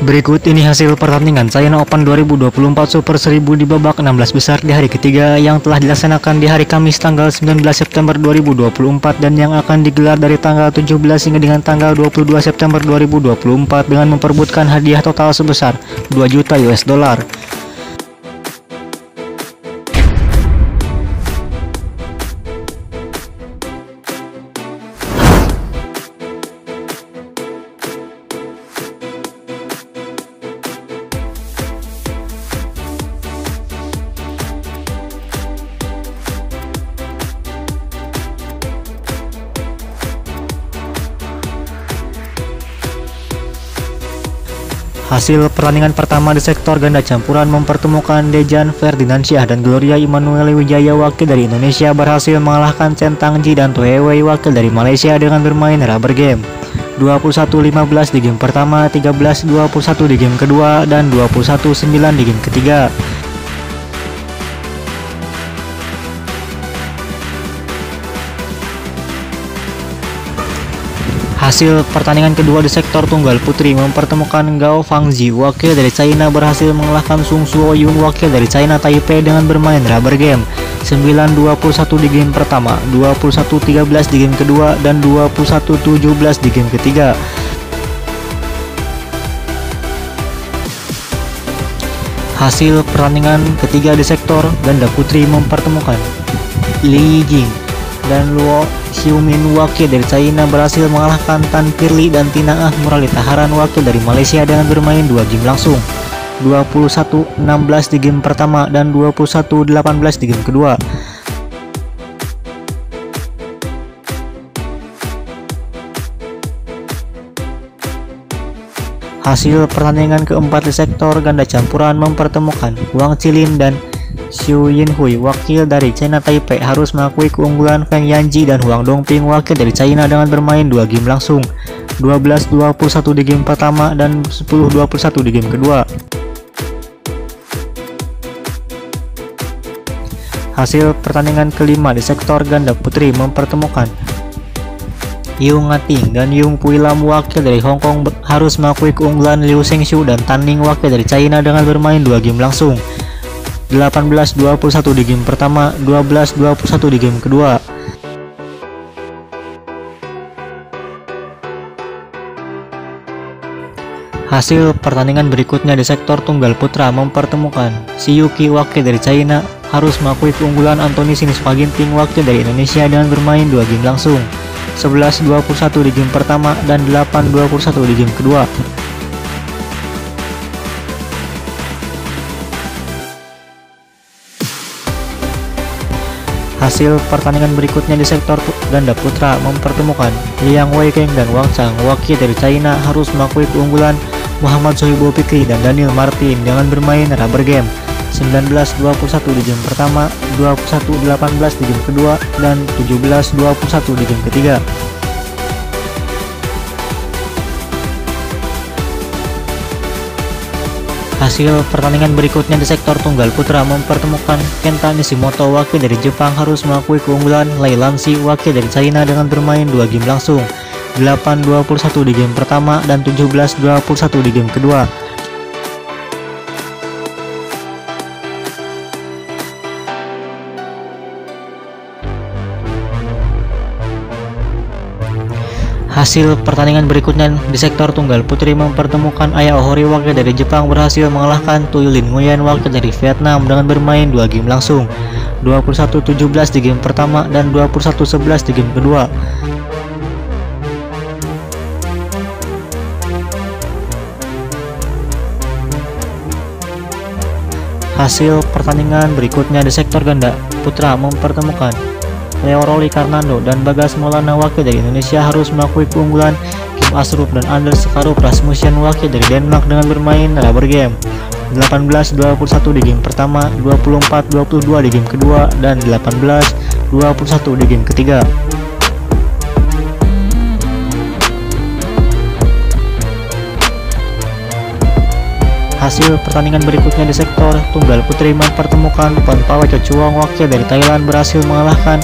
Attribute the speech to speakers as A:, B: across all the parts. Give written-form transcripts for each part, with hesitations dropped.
A: Berikut ini hasil pertandingan China Open 2024 Super 1000 di babak 16 besar di hari ketiga yang telah dilaksanakan di hari Kamis tanggal 19 September 2024 dan yang akan digelar dari tanggal 17 hingga dengan tanggal 22 September 2024 dengan memperebutkan hadiah total sebesar 2 juta US dollar. Hasil pertandingan pertama di sektor ganda campuran mempertemukan Dejan Ferdinansyah dan Gloria Immanuel Wijaya wakil dari Indonesia berhasil mengalahkan Chen Tangji dan Tohe Wei wakil dari Malaysia dengan bermain rubber game 21-15 di game pertama, 13-21 di game kedua, dan 21-9 di game ketiga. Hasil pertandingan kedua di sektor tunggal putri mempertemukan Gao Fangzi wakil dari China berhasil mengalahkan Sung Suo Yun wakil dari China Taipei dengan bermain rubber game 9-21 di game pertama, 21-13 di game kedua, dan 21-17 di game ketiga. Hasil pertandingan ketiga di sektor ganda putri mempertemukan Li Yijing dan Luo Xiumin wakil dari China berhasil mengalahkan Tan Pirli dan Tina Ah Murali Taharan wakil dari Malaysia dengan bermain 2 game langsung 21-16 di game pertama dan 21-18 di game kedua. Hasil pertandingan keempat di sektor ganda campuran mempertemukan Wang Qilin dan Xu Yinhui wakil dari China Taipei harus mengakui keunggulan Feng Yanji dan Huang Dongping wakil dari China dengan bermain 2 game langsung 12-21 di game pertama dan 10-21 di game kedua. Hasil pertandingan kelima di sektor ganda putri mempertemukan Yung Ngating dan Yung Pui Lam wakil dari Hong Kong harus mengakui keunggulan Liu Shengshu dan Tan Ning wakil dari China dengan bermain 2 game langsung 18-21 di game pertama, 12-21 di game kedua. Hasil pertandingan berikutnya di sektor tunggal putra mempertemukan Si Yuki wakil dari China harus mengakui keunggulan Anthony Sinispa Ginting wakil dari Indonesia dengan bermain 2 game langsung 11-21 di game pertama dan 8-21 di game kedua. Hasil pertandingan berikutnya di sektor ganda putra mempertemukan Liang Weikeng dan Wang Chang wakil dari China harus mengakui keunggulan Muhammad Sohibo Fikri dan Daniel Martin dengan bermain rubber game 19-21 di game pertama, 21-18 di game kedua, dan 17-21 di game ketiga. Hasil pertandingan berikutnya di sektor tunggal putra mempertemukan Kenta Nishimoto wakil dari Jepang harus mengakui keunggulan Lai Lanxi wakil dari China dengan bermain 2 game langsung 8-21 di game pertama dan 17-21 di game kedua. Hasil pertandingan berikutnya di sektor tunggal putri mempertemukan Aya Ohori wakil dari Jepang berhasil mengalahkan Tui Lin Nguyen wakil dari Vietnam dengan bermain 2 game langsung 21-17 di game pertama dan 21-11 di game kedua. Hasil pertandingan berikutnya di sektor ganda putra mempertemukan Leo Roli Karnando dan Bagas Maulana wakil dari Indonesia harus mengakui keunggulan Kim Asrup dan Anders Karup Rasmussen wakil dari Denmark dengan bermain rubber game 18-21 di game pertama, 24-22 di game kedua, dan 18-21 di game ketiga. Hasil pertandingan berikutnya di sektor tunggal putri mempertemukan Ponpawe Chochuang wakil dari Thailand berhasil mengalahkan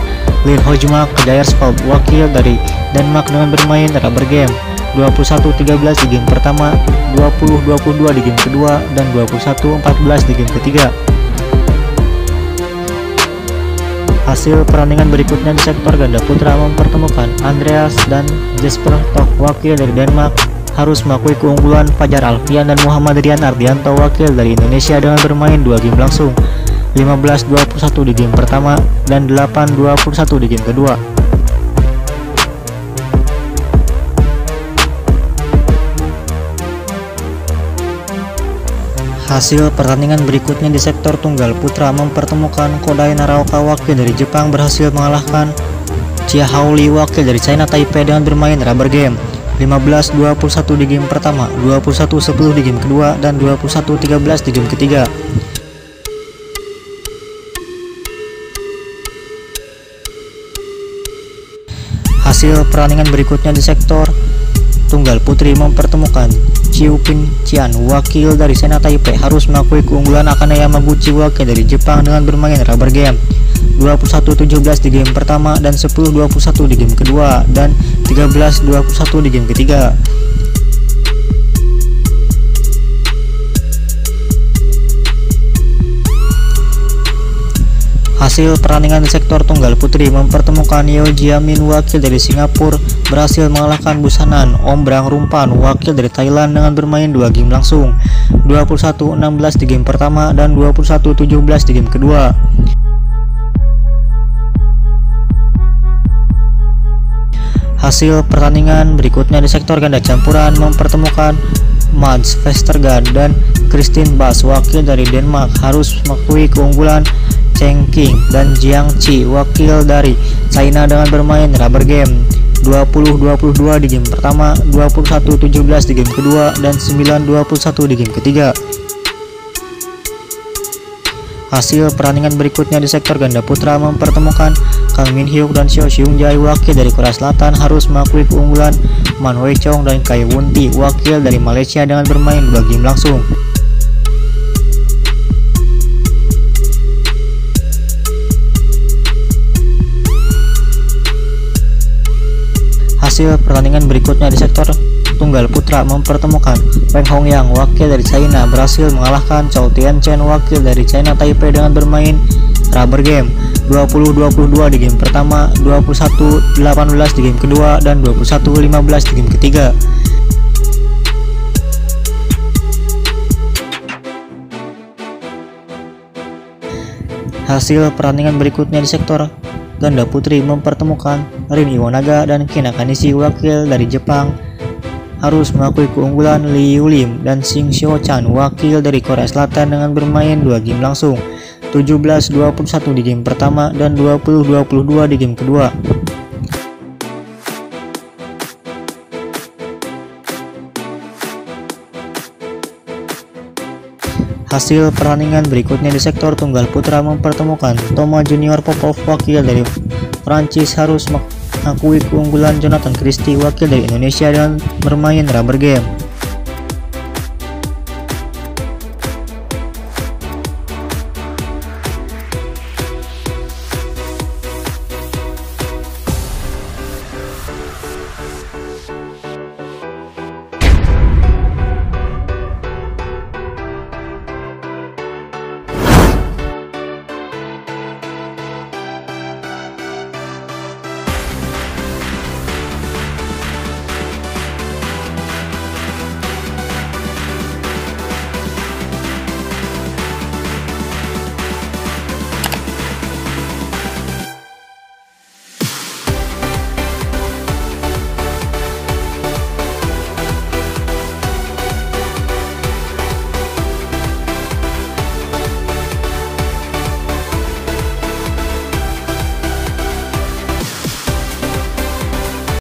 A: Lin Hojma Kjaersgaard wakil dari Denmark dengan bermain rubber game 21-13 di game pertama, 20-22 di game kedua, dan 21-14 di game ketiga. Hasil pertandingan berikutnya di sektor ganda putra mempertemukan Andreas dan Jesper Toh wakil dari Denmark harus mengakui keunggulan Fajar Alfian dan Muhammad Rian Ardianto wakil dari Indonesia dengan bermain 2 game langsung, 15-21 di game pertama dan 8-21 di game kedua. Hasil pertandingan berikutnya di sektor tunggal putra mempertemukan Kodai Naraoka wakil dari Jepang berhasil mengalahkan Chia Haoli wakil dari China Taipei dengan bermain rubber game, 15-21 di game pertama, 21-10 di game kedua, dan 21-13 di game ketiga. Hasil pertandingan berikutnya di sektor tunggal putri mempertemukan Chiu Pin Chian wakil dari China Taipei harus mengakui keunggulan Akane Yamaguchi wakil dari Jepang dengan bermain rubber game, 21-17 di game pertama dan 10-21 di game kedua dan 13-21 di game ketiga. Hasil pertandingan di sektor tunggal putri mempertemukan Yeo Jia Min wakil dari Singapura berhasil mengalahkan Busanan Ombrang Rumpan wakil dari Thailand dengan bermain 2 game langsung, 21-16 di game pertama dan 21-17 di game kedua. Hasil pertandingan berikutnya di sektor ganda campuran mempertemukan Mads Vestergaard dan Christine Bass wakil dari Denmark harus mengakui keunggulan Cheng King dan Jiang Qi wakil dari China dengan bermain rubber game, 20-22 di game pertama, 21-17 di game kedua, dan 9-21 di game ketiga. Hasil pertandingan berikutnya di sektor ganda putra mempertemukan Kang Min Hyuk dan Seo Seung Jae wakil dari Korea Selatan harus mengakui keunggulan Man Wei Chong dan Kai Won Ti wakil dari Malaysia dengan bermain 2 game langsung. Hasil pertandingan berikutnya di sektor tunggal putra mempertemukan Wang Hongyang wakil dari China berhasil mengalahkan Chou Tianchen wakil dari China Taipei dengan bermain rubber game, 20-22 di game pertama, 21-18 di game kedua, dan 21-15 di game ketiga. Hasil pertandingan berikutnya di sektor ganda putri mempertemukan Rin Iwanaga dan Kina Kanishi wakil dari Jepang harus mengakui keunggulan Liu Lim dan Xing Xiao-chan wakil dari Korea Selatan dengan bermain 2 game langsung, 17-21 di game pertama dan 20-22 di game kedua. Hasil pertandingan berikutnya di sektor tunggal putra mempertemukan Toma Junior Popov wakil dari Prancis harus mengakui keunggulan Jonathan Christie wakil dari Indonesia dengan bermain rubber game,